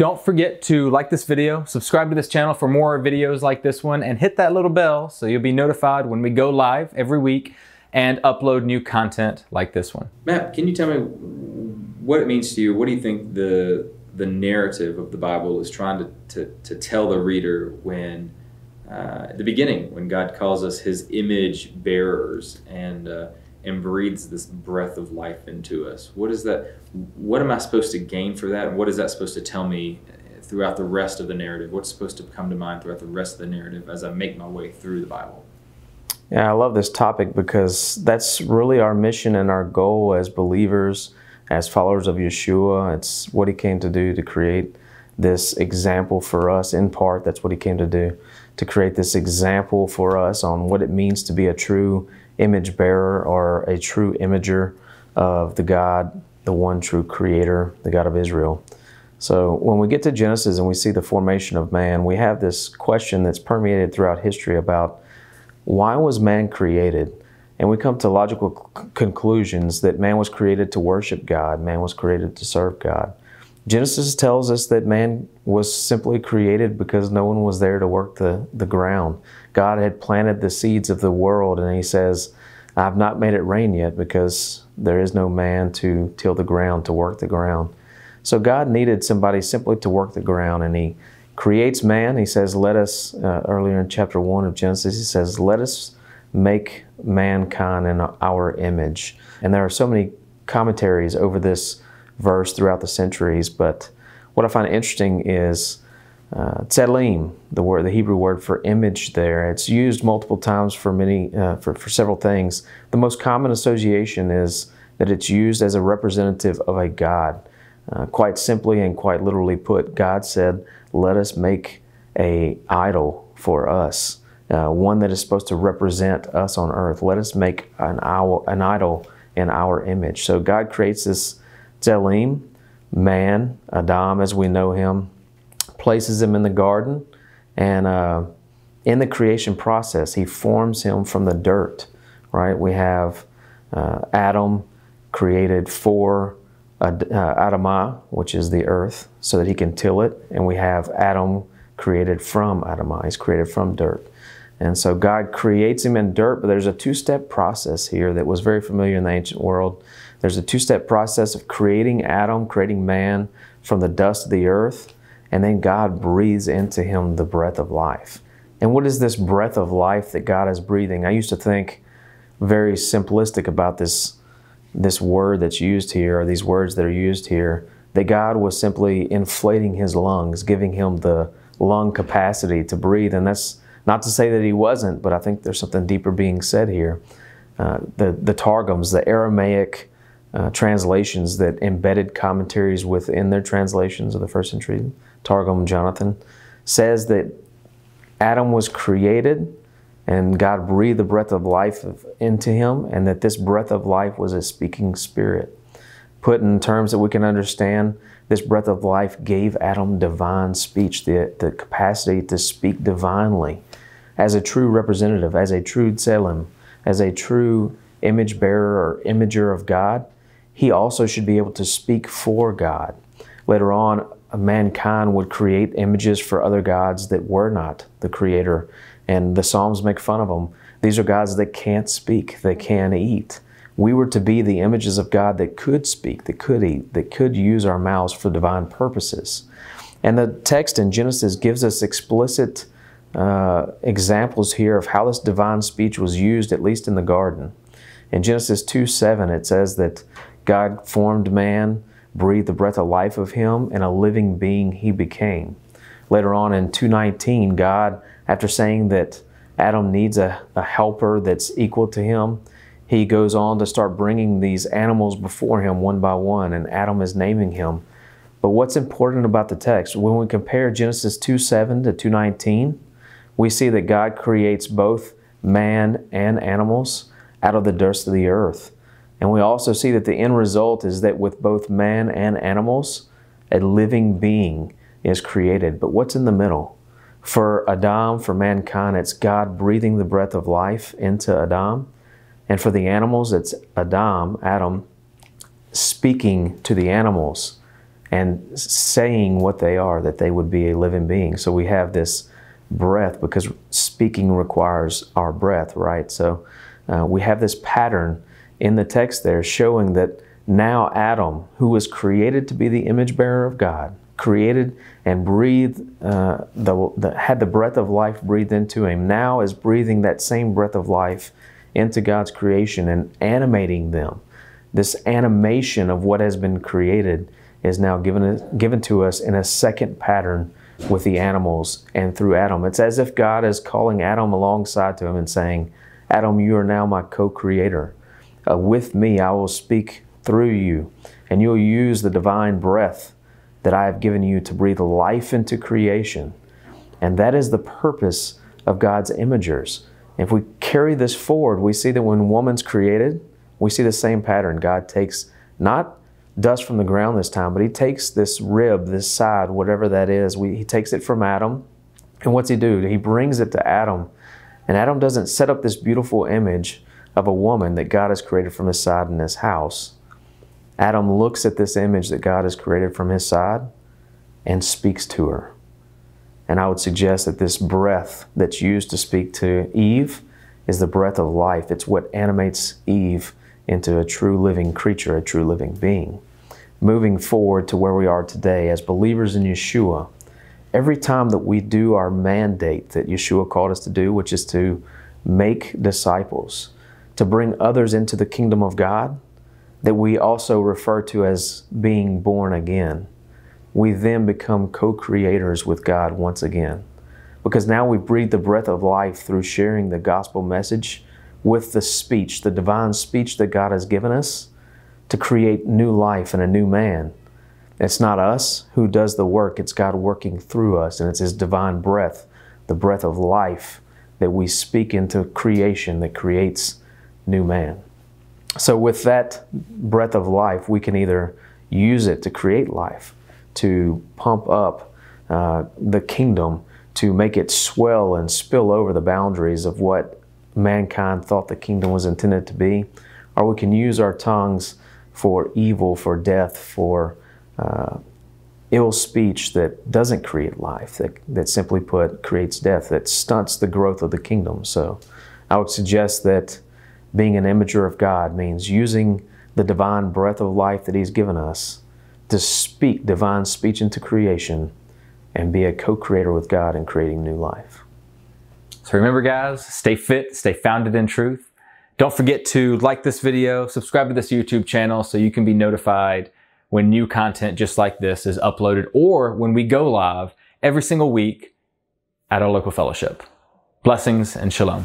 Don't forget to like this video, subscribe to this channel for more videos like this one, and hit that little bell so you'll be notified when we go live every week and upload new content like this one. Matt, can you tell me what it means to you? What do you think the narrative of the Bible is trying to tell the reader when, at the beginning, when God calls us His image bearers and breathes this breath of life into us? What is that? What am I supposed to gain for that? And what is that supposed to tell me throughout the rest of the narrative? What's supposed to come to mind throughout the rest of the narrative as I make my way through the Bible? Yeah, I love this topic because that's really our mission and our goal as believers, as followers of Yeshua. It's what He came to do, to create this example for us. In part, that's what He came to do, to create this example for us on what it means to be a true image bearer or a true imager of the God, the one true Creator, the God of Israel. So when we get to Genesis and we see the formation of man, we have this question that's permeated throughout history about why was man created? And we come to logical conclusions that man was created to worship God, man was created to serve God. Genesis tells us that man was simply created because no one was there to work the ground. God had planted the seeds of the world, and He says, I've not made it rain yet because there is no man to till the ground, to work the ground. So God needed somebody simply to work the ground, and He creates man. He says, let us, earlier in chapter 1 of Genesis, He says, let us make mankind in our image. And there are so many commentaries over this verse throughout the centuries, but what I find interesting is tselem, the Hebrew word for image there. It's used multiple times for several things. The most common association is that it's used as a representative of a God. Quite simply and quite literally put, God said, let us make an idol for us, one that is supposed to represent us on earth. Let us make an idol in our image. So God creates this tselem, man, Adam as we know him, places him in the garden, and in the creation process, He forms him from the dirt, right? We have Adam created for Adamah, which is the earth, so that he can till it, and we have Adam created from Adamah. He's created from dirt. And so God creates him in dirt, but there's a two-step process here that was very familiar in the ancient world. There's a two-step process of creating Adam, creating man from the dust of the earth, and then God breathes into him the breath of life. And what is this breath of life that God is breathing? I used to think very simplistic about this word that's used here, or these words that are used here, that God was simply inflating His lungs, giving him the lung capacity to breathe. And that's not to say that He wasn't, but I think there's something deeper being said here. The Targums, the Aramaic translations that embedded commentaries within their translations of the first century, Targum Jonathan, says that Adam was created and God breathed the breath of life into him, and that this breath of life was a speaking spirit. Put in terms that we can understand, this breath of life gave Adam divine speech, the capacity to speak divinely as a true representative, as a true tselem, as a true image bearer or imager of God. He also should be able to speak for God. Later on, mankind would create images for other gods that were not the Creator, and the Psalms make fun of them. These are gods that can't speak, they can't eat. We were to be the images of God that could speak, that could eat, that could use our mouths for divine purposes. And the text in Genesis gives us explicit examples here of how this divine speech was used, at least in the garden. In Genesis 2:7, it says that God formed man, breathed the breath of life of him, and a living being he became. Later on in 2:19, God, after saying that Adam needs a helper that's equal to him, He goes on to start bringing these animals before him one by one, and Adam is naming him. But what's important about the text, when we compare Genesis 2:7 to 2:19, we see that God creates both man and animals out of the dust of the earth. And we also see that the end result is that with both man and animals, a living being is created. But what's in the middle? For Adam, for mankind, it's God breathing the breath of life into Adam. And for the animals, it's Adam, speaking to the animals. and saying what they are, that they would be a living being. So we have this breath, because speaking requires our breath, right? So we have this pattern in the text there showing that now Adam, who was created to be the image bearer of God, created and breathed, had the breath of life breathed into him, now is breathing that same breath of life into God's creation and animating them. This animation of what has been created is now given to us in a second pattern with the animals and through Adam. It's as if God is calling Adam alongside to him and saying, Adam, you are now my co-creator. With me, I will speak through you, and you'll use the divine breath that I have given you to breathe life into creation. And that is the purpose of God's imagers. If we carry this forward, we see that when woman's created, we see the same pattern. God takes not dust from the ground this time, but he takes this rib, this side, whatever that is, he takes it from Adam. And what's he do? He brings it to Adam. And Adam doesn't set up this beautiful image of a woman that God has created from his side in his house. Adam looks at this image that God has created from his side and speaks to her. And I would suggest that this breath that's used to speak to Eve is the breath of life. It's what animates Eve into a true living creature, a true living being. Moving forward to where we are today as believers in Yeshua, every time that we do our mandate that Yeshua called us to do, which is to make disciples, to bring others into the kingdom of God, that we also refer to as being born again, we then become co-creators with God once again. Because now we breathe the breath of life through sharing the gospel message with the speech, the divine speech that God has given us to create new life and a new man. It's not us who does the work, it's God working through us, and it's His divine breath, the breath of life that we speak into creation that creates new man. So with that breath of life, we can either use it to create life, to pump up the kingdom, to make it swell and spill over the boundaries of what mankind thought the kingdom was intended to be, or we can use our tongues for evil, for death, for ill speech that doesn't create life, that simply put creates death, that stunts the growth of the kingdom. So I would suggest that being an imager of God means using the divine breath of life that He's given us to speak divine speech into creation and be a co-creator with God in creating new life. So remember, guys, stay fit, stay founded in truth. Don't forget to like this video, subscribe to this YouTube channel so you can be notified when new content just like this is uploaded, or when we go live every single week at our local fellowship. Blessings and shalom.